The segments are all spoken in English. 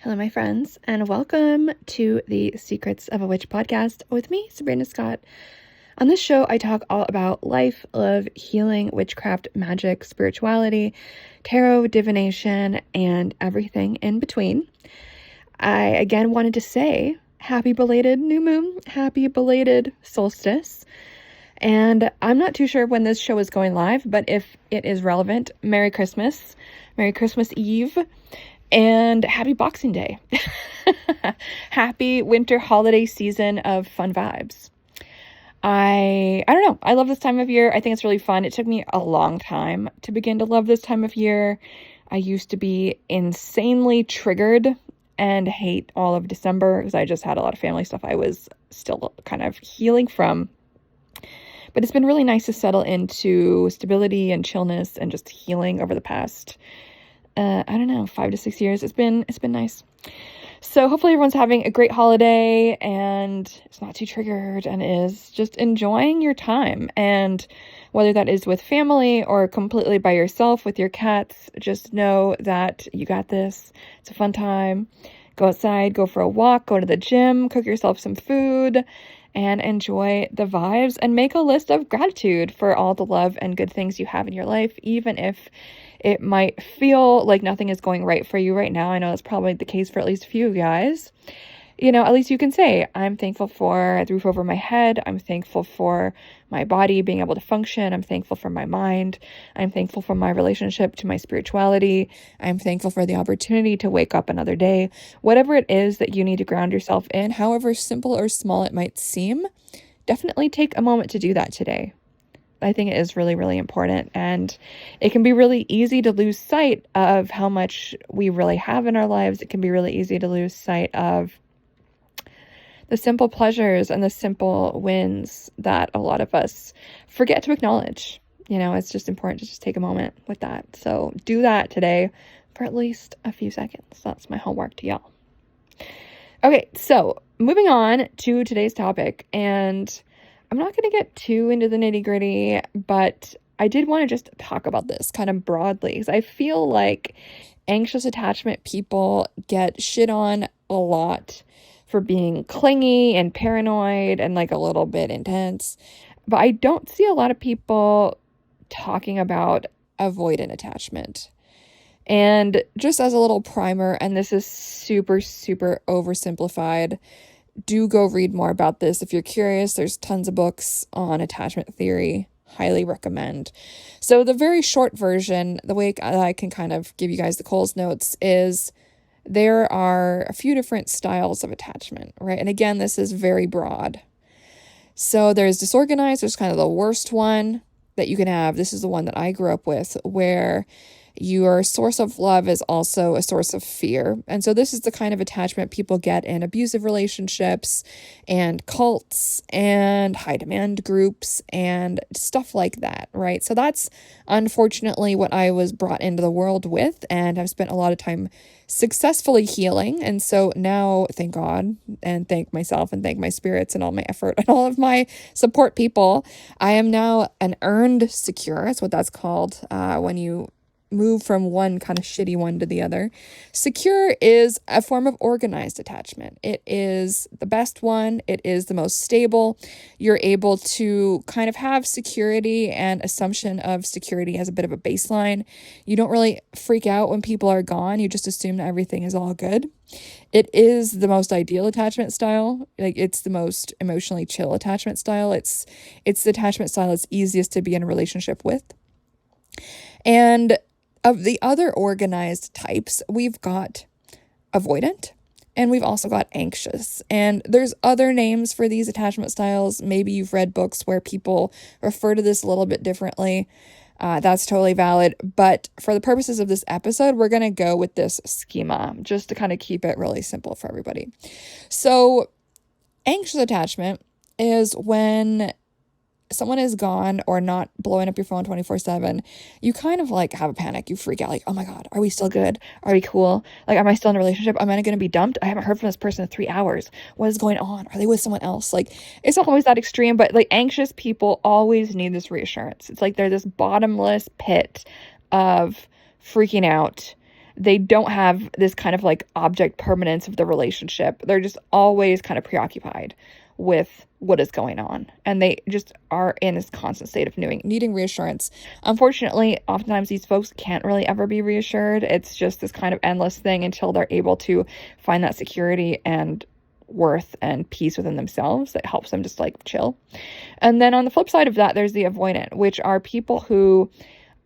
Hello, my friends, and welcome to the Secrets of a Witch podcast with me, Sabrina Scott. On this show, I talk all about life, love, healing, witchcraft, magic, spirituality, tarot, divination, and everything in between. I again wanted to say happy belated new moon, happy belated solstice. And I'm not too sure when this show is going live, but if it is relevant, Merry Christmas Eve. And happy Boxing Day. Happy winter holiday season of fun vibes. I don't know. I love this time of year. I think it's really fun. It took me a long time to begin to love this time of year. I used to be insanely triggered and hate all of December because I just had a lot of family stuff I was still kind of healing from. But it's been really nice to settle into stability and chillness and just healing over the past 5 to 6 years. It's been nice. So hopefully everyone's having a great holiday and it's not too triggered and is just enjoying your time. And whether that is with family or completely by yourself with your cats, just know that you got this. It's a fun time. Go outside, go for a walk, go to the gym, cook yourself some food, and enjoy the vibes and make a list of gratitude for all the love and good things you have in your life, even if it might feel like nothing is going right for you right now. I know that's probably the case for at least a few guys. At least you can say, I'm thankful for the roof over my head. I'm thankful for my body being able to function. I'm thankful for my mind. I'm thankful for my relationship to my spirituality. I'm thankful for the opportunity to wake up another day. Whatever it is that you need to ground yourself in, however simple or small it might seem, definitely take a moment to do that today. I think it is really, really important, and it can be really easy to lose sight of how much we really have in our lives. It can be really easy to lose sight of the simple pleasures and the simple wins that a lot of us forget to acknowledge. It's just important to just take a moment with that. So do that today for at least a few seconds. That's my homework to y'all. Okay, so moving on to today's topic, and I'm not going to get too into the nitty-gritty, but I did want to just talk about this kind of broadly because I feel like anxious attachment people get shit on a lot for being clingy and paranoid and like a little bit intense. But I don't see a lot of people talking about avoidant attachment. And just as a little primer, and this is super, super oversimplified, do go read more about this. If you're curious, there's tons of books on attachment theory. Highly recommend. So the very short version, the way I can kind of give you guys the Coles notes is there are a few different styles of attachment, right? And again, this is very broad. So there's disorganized. There's kind of the worst one that you can have. This is the one that I grew up with, where your source of love is also a source of fear. And so this is the kind of attachment people get in abusive relationships and cults and high demand groups and stuff like that, right? So that's unfortunately what I was brought into the world with, and I've spent a lot of time successfully healing. And so now, thank God and thank myself and thank my spirits and all my effort and all of my support people, I am now an earned secure. That's what that's called when you move from one kind of shitty one to the other. Secure is a form of organized attachment. It is the best one. It is the most stable. You're able to kind of have security and assumption of security as a bit of a baseline. You don't really freak out when people are gone. You just assume that everything is all good. It is the most ideal attachment style. Like, it's the most emotionally chill attachment style. It's the attachment style that's easiest to be in a relationship with. And of the other organized types, we've got avoidant and we've also got anxious. And there's other names for these attachment styles. Maybe you've read books where people refer to this a little bit differently. That's totally valid. But for the purposes of this episode, we're going to go with this schema just to kind of keep it really simple for everybody. So anxious attachment is when someone is gone or not blowing up your phone 24/7, you kind of like have a panic. You freak out like, oh my God, are we still good? Are we cool? Like, am I still in a relationship? Am I going to be dumped? I haven't heard from this person in 3 hours. What is going on? Are they with someone else? Like, it's not always that extreme, but like anxious people always need this reassurance. It's like they're this bottomless pit of freaking out They don't have this kind of like object permanence of the relationship. They're just always kind of preoccupied with what is going on. And they just are in this constant state of needing reassurance. Unfortunately, oftentimes these folks can't really ever be reassured. It's just this kind of endless thing until they're able to find that security and worth and peace within themselves that helps them just like chill. And then on the flip side of that, there's the avoidant, which are people who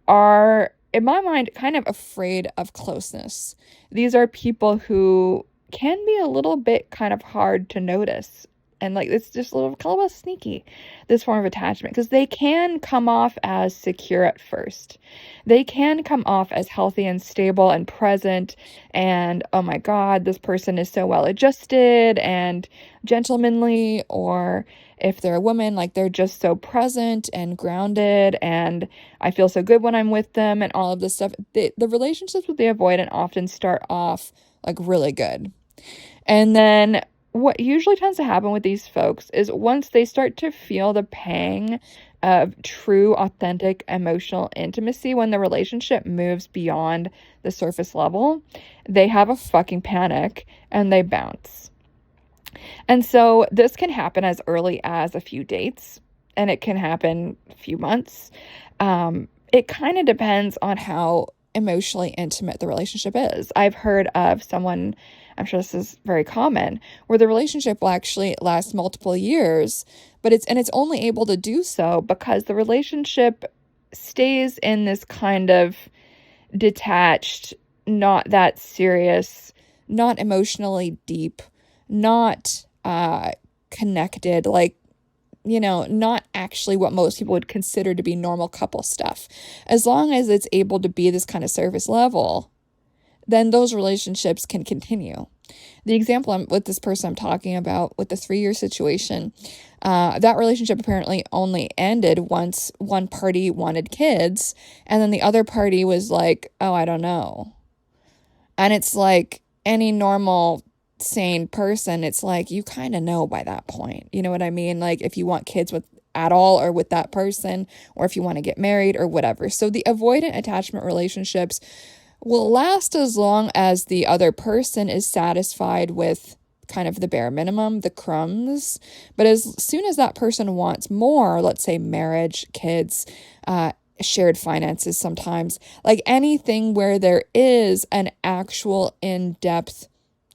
are, in my mind, kind of afraid of closeness. These are people who can be a little bit kind of hard to notice. And like, it's just a little kind of sneaky, this form of attachment, because they can come off as secure at first. They can come off as healthy and stable and present. And, oh my God, this person is so well adjusted and gentlemanly. Or if they're a woman, like they're just so present and grounded. And I feel so good when I'm with them and all of this stuff. The relationships with the avoidant often start off like really good. And then what usually tends to happen with these folks is once they start to feel the pang of true, authentic emotional intimacy, when the relationship moves beyond the surface level, they have a fucking panic and they bounce. And so this can happen as early as a few dates, and it can happen a few months. It kind of depends on how emotionally intimate the relationship is. I've heard of someone, I'm sure this is very common, where the relationship will actually last multiple years, but it's only able to do so because the relationship stays in this kind of detached, not that serious, not emotionally deep, not connected, like, not actually what most people would consider to be normal couple stuff. As long as it's able to be this kind of surface level, then those relationships can continue. The example with this person I'm talking about with the 3-year situation, that relationship apparently only ended once one party wanted kids, and then the other party was like, oh, I don't know. And it's like any normal sane person, it's like you kind of know by that point. You know what I mean? Like if you want kids with at all or with that person, or if you want to get married or whatever. So the avoidant attachment relationships will last as long as the other person is satisfied with kind of the bare minimum, the crumbs. But as soon as that person wants more, let's say marriage, kids, shared finances sometimes, like anything where there is an actual in-depth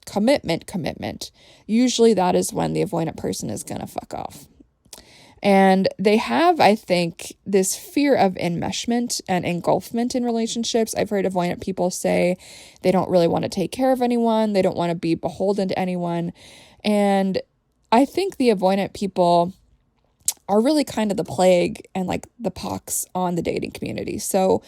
commitment, usually that is when the avoidant person is going to fuck off. And they have, I think, this fear of enmeshment and engulfment in relationships. I've heard avoidant people say they don't really want to take care of anyone. They don't want to be beholden to anyone. And I think the avoidant people are really kind of the plague and like the pox on the dating community. So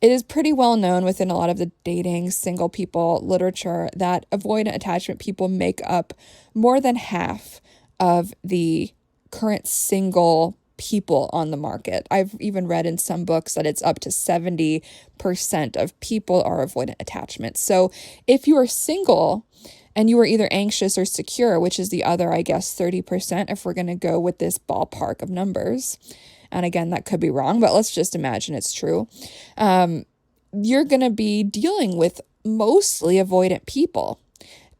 it is pretty well known within a lot of the dating single people literature that avoidant attachment people make up more than half of the current single people on the market. I've even read in some books that it's up to 70% of people are avoidant attachment. So if you are single and you are either anxious or secure, which is the other, I guess, 30%, if we're going to go with this ballpark of numbers, and again, that could be wrong, but let's just imagine it's true, you're going to be dealing with mostly avoidant people.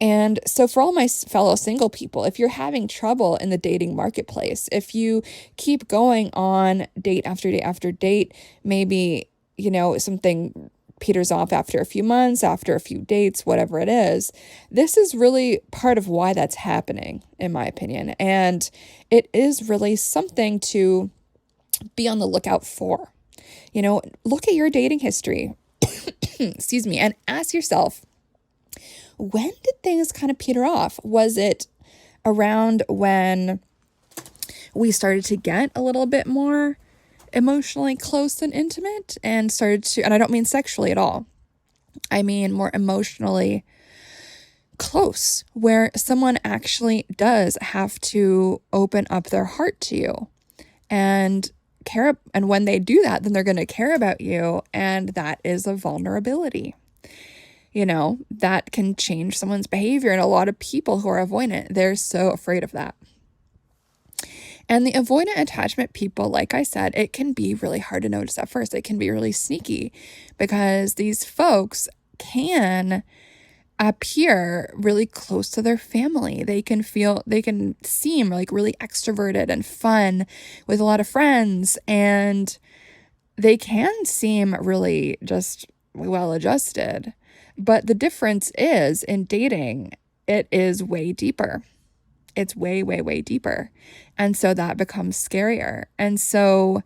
And so for all my fellow single people, if you're having trouble in the dating marketplace, if you keep going on date after date after date, maybe, something peters off after a few months, after a few dates, whatever it is, this is really part of why that's happening, in my opinion. And it is really something to be on the lookout for. Look at your dating history, excuse me, and ask yourself, when did things kind of peter off? Was it around when we started to get a little bit more emotionally close and intimate and started to, and I don't mean sexually at all, I mean more emotionally close, where someone actually does have to open up their heart to you and care, and when they do that, then they're going to care about you, and that is a vulnerability. That can change someone's behavior. And a lot of people who are avoidant, they're so afraid of that. And the avoidant attachment people, like I said, it can be really hard to notice at first. It can be really sneaky because these folks can appear really close to their family. They can seem like really extroverted and fun with a lot of friends, and they can seem really just well adjusted. But the difference is in dating, it is way deeper. It's way, way, way deeper. And so that becomes scarier. And so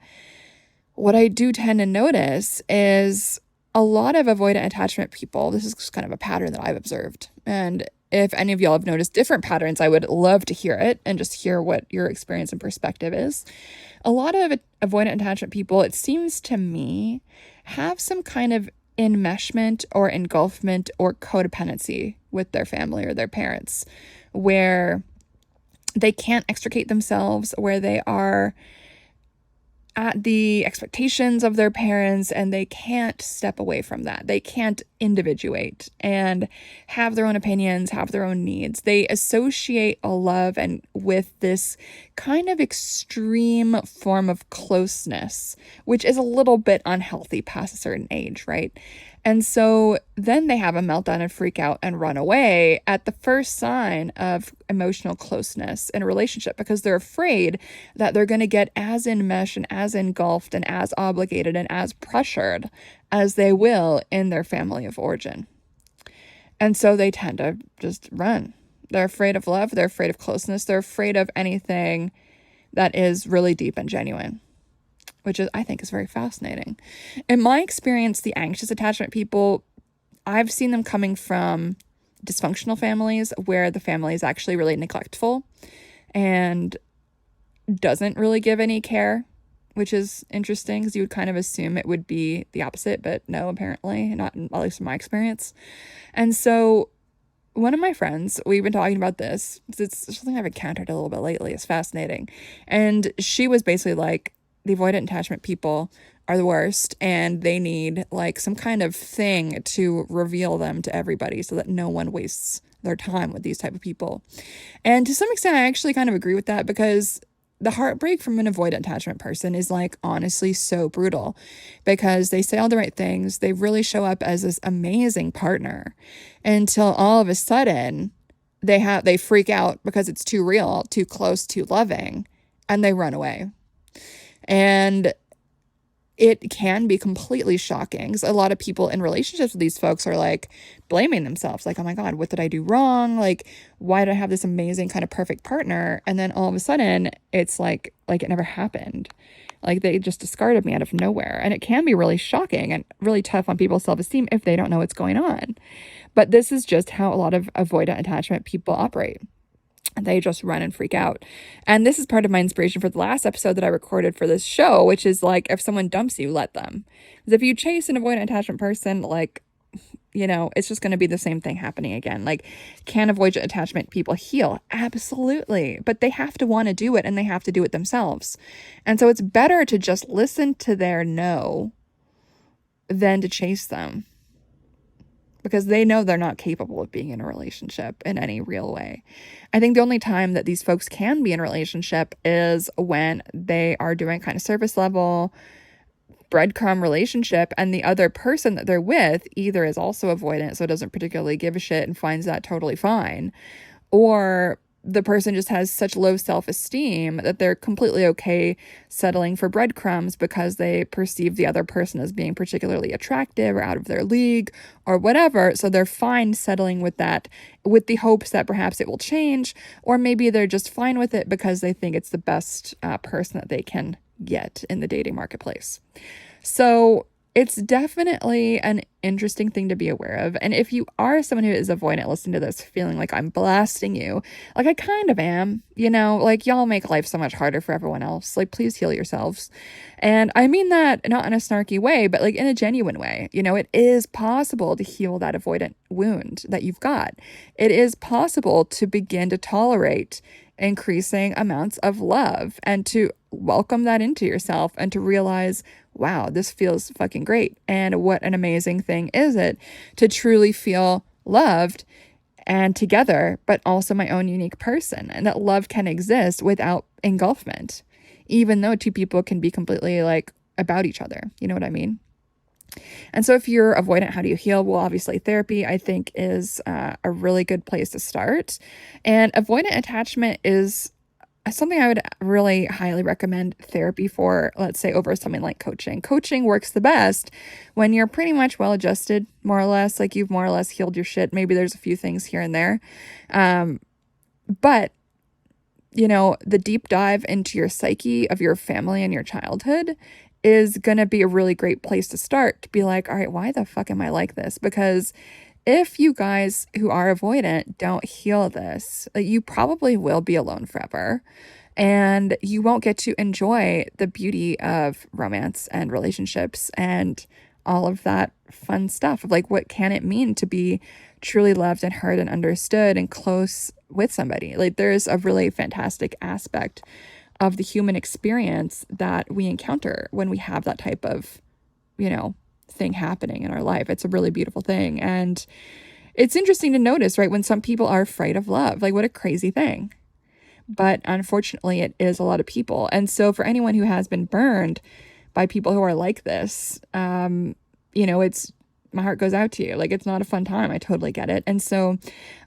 what I do tend to notice is a lot of avoidant attachment people, this is just kind of a pattern that I've observed. And if any of y'all have noticed different patterns, I would love to hear it and just hear what your experience and perspective is. A lot of avoidant attachment people, it seems to me, have some kind of enmeshment or engulfment or codependency with their family or their parents, where they can't extricate themselves, where they are at the expectations of their parents and they can't step away from that. They can't individuate and have their own opinions, have their own needs. They associate a love and with this kind of extreme form of closeness, which is a little bit unhealthy past a certain age, right? And so then they have a meltdown and freak out and run away at the first sign of emotional closeness in a relationship, because they're afraid that they're going to get as enmeshed and as engulfed and as obligated and as pressured as they will in their family of origin. And so they tend to just run. They're afraid of love. They're afraid of closeness. They're afraid of anything that is really deep and genuine, which I think is very fascinating. In my experience, the anxious attachment people, I've seen them coming from dysfunctional families where the family is actually really neglectful and doesn't really give any care, which is interesting because you would kind of assume it would be the opposite, but no, apparently, not at least in my experience. And so one of my friends, we've been talking about this, it's something I've encountered a little bit lately. It's fascinating. And she was basically like, the avoidant attachment people are the worst, and they need like some kind of thing to reveal them to everybody so that no one wastes their time with these type of people. And to some extent, I actually kind of agree with that, because the heartbreak from an avoidant attachment person is like honestly so brutal, because they say all the right things. They really show up as this amazing partner until all of a sudden they freak out because it's too real, too close, too loving, and they run away. And it can be completely shocking, because a lot of people in relationships with these folks are like blaming themselves, like, oh my God, what did I do wrong? Like, why did I have this amazing kind of perfect partner? And then all of a sudden it's like it never happened. Like they just discarded me out of nowhere. And it can be really shocking and really tough on people's self-esteem if they don't know what's going on. But this is just how a lot of avoidant attachment people operate. They just run and freak out. And this is part of my inspiration for the last episode that I recorded for this show, which is like, if someone dumps you, let them. Because if you chase an avoidant attachment person, like, you know, it's just going to be the same thing happening again. Like, can avoidant attachment people heal? Absolutely. But they have to want to do it, and they have to do it themselves. And so it's better to just listen to their no than to chase them, because they know they're not capable of being in a relationship in any real way. I think the only time that these folks can be in a relationship is when they are doing kind of surface level breadcrumb relationship, and the other person that they're with either is also avoidant, so doesn't particularly give a shit and finds that totally fine, or the person just has such low self-esteem that they're completely okay settling for breadcrumbs because they perceive the other person as being particularly attractive or out of their league or whatever. So they're fine settling with that, with the hopes that perhaps it will change, or maybe they're just fine with it because they think it's the best person that they can get in the dating marketplace. So it's definitely an interesting thing to be aware of. And if you are someone who is avoidant listening to this, feeling like I'm blasting you, like I kind of am, you know, like y'all make life so much harder for everyone else. Like, please heal yourselves. And I mean that not in a snarky way, but like in a genuine way. You know, it is possible to heal that avoidant wound that you've got. It is possible to begin to tolerate increasing amounts of love and to welcome that into yourself and to realize, wow, this feels fucking great. And what an amazing thing is it to truly feel loved and together, but also my own unique person. And that love can exist without engulfment, even though two people can be completely like about each other. You know what I mean? And so if you're avoidant, how do you heal? Well, obviously therapy, I think, is a really good place to start. And avoidant attachment is something I would really highly recommend therapy for, let's say, over something like coaching. Coaching works the best when you're pretty much well adjusted, more or less, like you've more or less healed your shit. Maybe there's a few things here and there. But, the deep dive into your psyche of your family and your childhood is going to be a really great place to start, to be like, all right, why the fuck am I like this? Because if you guys who are avoidant don't heal this, you probably will be alone forever. And you won't get to enjoy the beauty of romance and relationships and all of that fun stuff of like, what can it mean to be truly loved and heard and understood and close with somebody? Like, there's a really fantastic aspect of the human experience that we encounter when we have that type of, thing happening in our life. It's a really beautiful thing. And it's interesting to notice, right, when some people are afraid of love. Like, what a crazy thing. But unfortunately, it is a lot of people. And so for anyone who has been burned by people who are like this, it's, my heart goes out to you. Like, it's not a fun time. I totally get it. And so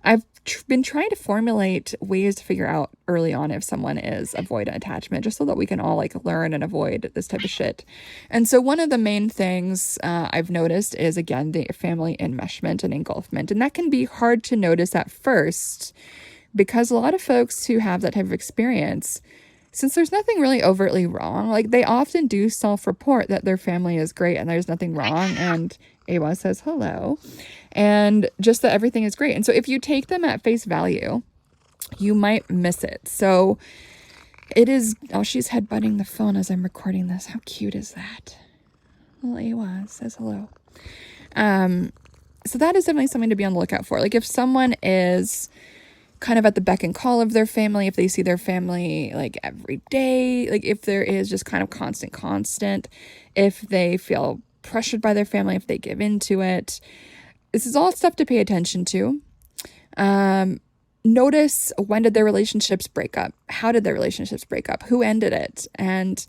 I've been trying to formulate ways to figure out early on if someone is avoidant attachment, just so that we can all like learn and avoid this type of shit. And so one of the main things I've noticed is, again, the family enmeshment and engulfment. And that can be hard to notice at first, because a lot of folks who have that type of experience, since there's nothing really overtly wrong, like they often do self-report that their family is great and there's nothing wrong. And Awa says hello. And just that everything is great. And so if you take them at face value, you might miss it. So it is, oh, she's headbutting the phone as I'm recording this. How cute is that? Little Awa says hello. So that is definitely something to be on the lookout for. Like, if someone is kind of at the beck and call of their family, if they see their family like every day, like if there is just kind of constant, if they feel pressured by their family, if they give into it, this is all stuff to pay attention to. Notice, when did their relationships break up? How did their relationships break up? Who ended it? And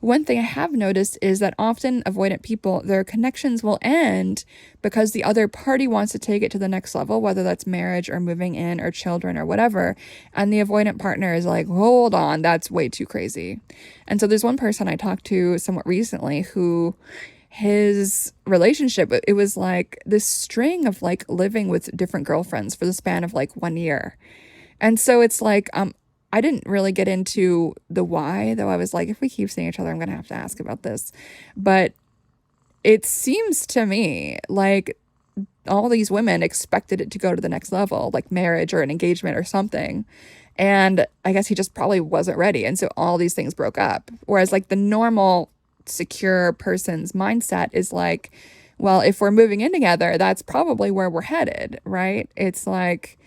one thing I have noticed is that often avoidant people, their connections will end because the other party wants to take it to the next level, whether that's marriage or moving in or children or whatever. And the avoidant partner is like, hold on, that's way too crazy. And so there's one person I talked to somewhat recently who, his relationship, it was like this string of like living with different girlfriends for the span of like 1 year. And so it's like, I didn't really get into the why, though I was like, if we keep seeing each other, I'm going to have to ask about this. But it seems to me like all these women expected it to go to the next level, like marriage or an engagement or something. And I guess he just probably wasn't ready. And so all these things broke up. Whereas like the normal secure person's mindset is like, well, if we're moving in together, that's probably where we're headed, right? It's like,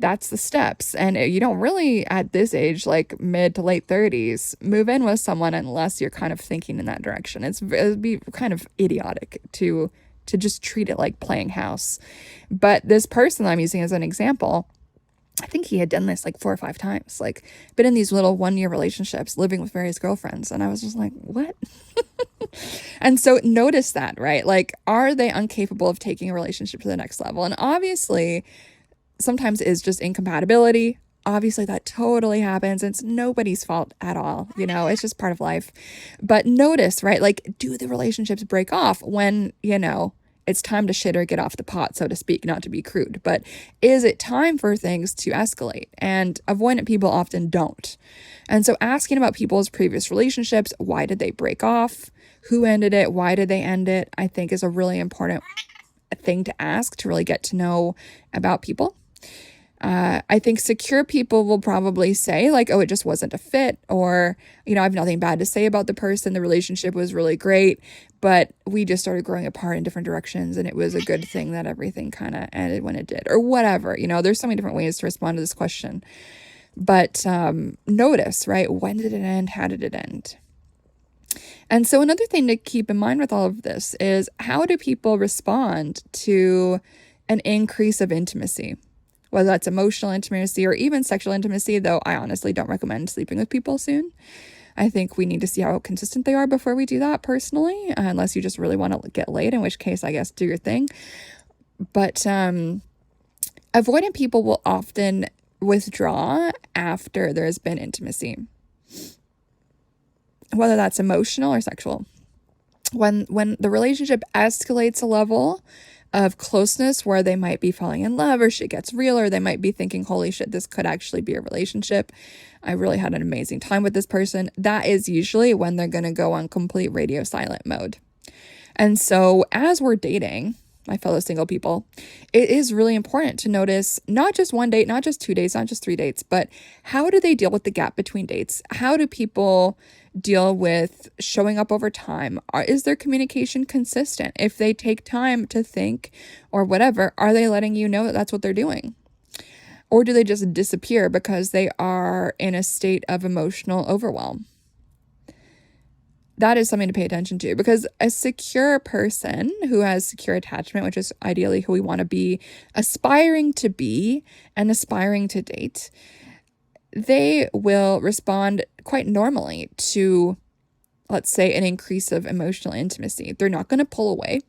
that's the steps. And you don't really, at this age, like mid to late 30s, move in with someone unless you're kind of thinking in that direction. It'd be kind of idiotic to just treat it like playing house. But this person I'm using as an example, I think he had done this like 4 or 5 times, like been in these little 1-year relationships, living with various girlfriends. And I was just like, what? And so notice that, right? Like, are they incapable of taking a relationship to the next level? And obviously, sometimes it's just incompatibility. Obviously, that totally happens. It's nobody's fault at all. It's just part of life. But notice, right? Like, do the relationships break off when, it's time to shit or get off the pot, so to speak, not to be crude. But is it time for things to escalate? And avoidant people often don't. And so asking about people's previous relationships, why did they break off? Who ended it? Why did they end it? I think is a really important thing to ask to really get to know about people. I think secure people will probably say like, oh, it just wasn't a fit, or, I have nothing bad to say about the person. The relationship was really great, but we just started growing apart in different directions, and it was a good thing that everything kind of ended when it did, or whatever. There's so many different ways to respond to this question. But notice, right? When did it end? How did it end? And so another thing to keep in mind with all of this is, how do people respond to an increase of intimacy? Whether that's emotional intimacy or even sexual intimacy, though I honestly don't recommend sleeping with people soon. I think we need to see how consistent they are before we do that personally, unless you just really want to get laid, in which case, I guess, do your thing. But avoidant people will often withdraw after there has been intimacy, whether that's emotional or sexual. When the relationship escalates a level of closeness where they might be falling in love, or shit gets real, or they might be thinking, holy shit, this could actually be a relationship. I really had an amazing time with this person. That is usually when they're going to go on complete radio silent mode. And so as we're dating, my fellow single people, it is really important to notice not just one date, not just 2 dates, not just 3 dates, but how do they deal with the gap between dates? How do people deal with showing up over time? Is their communication consistent? If they take time to think or whatever, are they letting you know that that's what they're doing? Or do they just disappear because they are in a state of emotional overwhelm? That is something to pay attention to, because a secure person who has secure attachment, which is ideally who we want to be aspiring to be and aspiring to date, they will respond quite normally to, let's say, an increase of emotional intimacy. They're not going to pull away,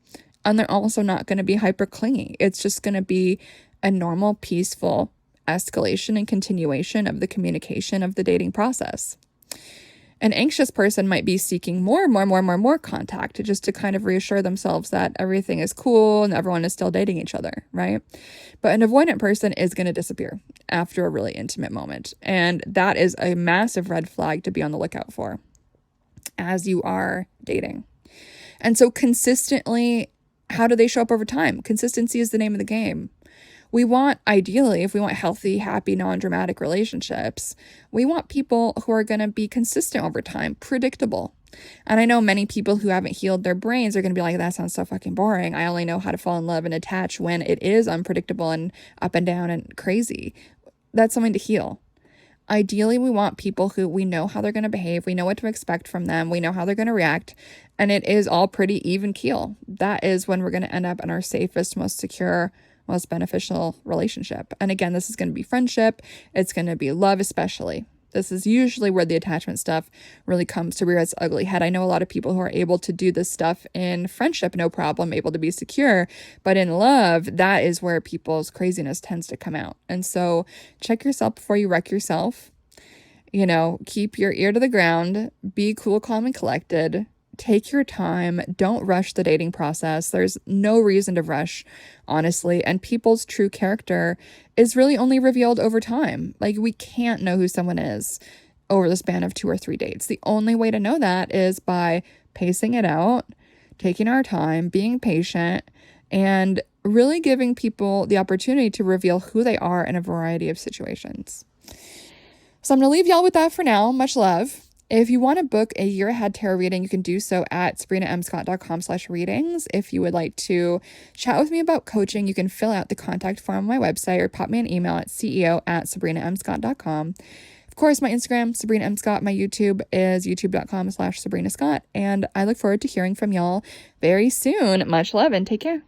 and they're also not going to be hyper clingy. It's just going to be a normal, peaceful escalation and continuation of the communication of the dating process. An anxious person might be seeking more contact, just to kind of reassure themselves that everything is cool and everyone is still dating each other, right? But an avoidant person is going to disappear after a really intimate moment. And that is a massive red flag to be on the lookout for as you are dating. And so consistently, how do they show up over time? Consistency is the name of the game. We want, ideally, if we want healthy, happy, non-dramatic relationships, we want people who are going to be consistent over time, predictable. And I know many people who haven't healed their brains are going to be like, that sounds so fucking boring. I only know how to fall in love and attach when it is unpredictable and up and down and crazy. That's something to heal. Ideally, we want people who we know how they're going to behave. We know what to expect from them. We know how they're going to react. And it is all pretty even keel. That is when we're going to end up in our safest, most secure, most beneficial relationship. And again, this is going to be friendship. It's going to be love, especially. This is usually where the attachment stuff really comes to rear its ugly head. I know a lot of people who are able to do this stuff in friendship, no problem, able to be secure. But in love, that is where people's craziness tends to come out. And so check yourself before you wreck yourself. You know, keep your ear to the ground. Be cool, calm, and collected. Take your time. Don't rush the dating process. There's no reason to rush, honestly. And people's true character is really only revealed over time. Like, we can't know who someone is over the span of 2 or 3 dates. The only way to know that is by pacing it out, taking our time, being patient, and really giving people the opportunity to reveal who they are in a variety of situations. So I'm going to leave y'all with that for now. Much love. If you want to book a year ahead tarot reading, you can do so at sabrinamscott.com/readings. If you would like to chat with me about coaching, you can fill out the contact form on my website or pop me an email at ceo@sabrinamscott.com. Of course, my Instagram, Sabrina M. Scott. My YouTube is youtube.com/Sabrina Scott. And I look forward to hearing from y'all very soon. Much love and take care.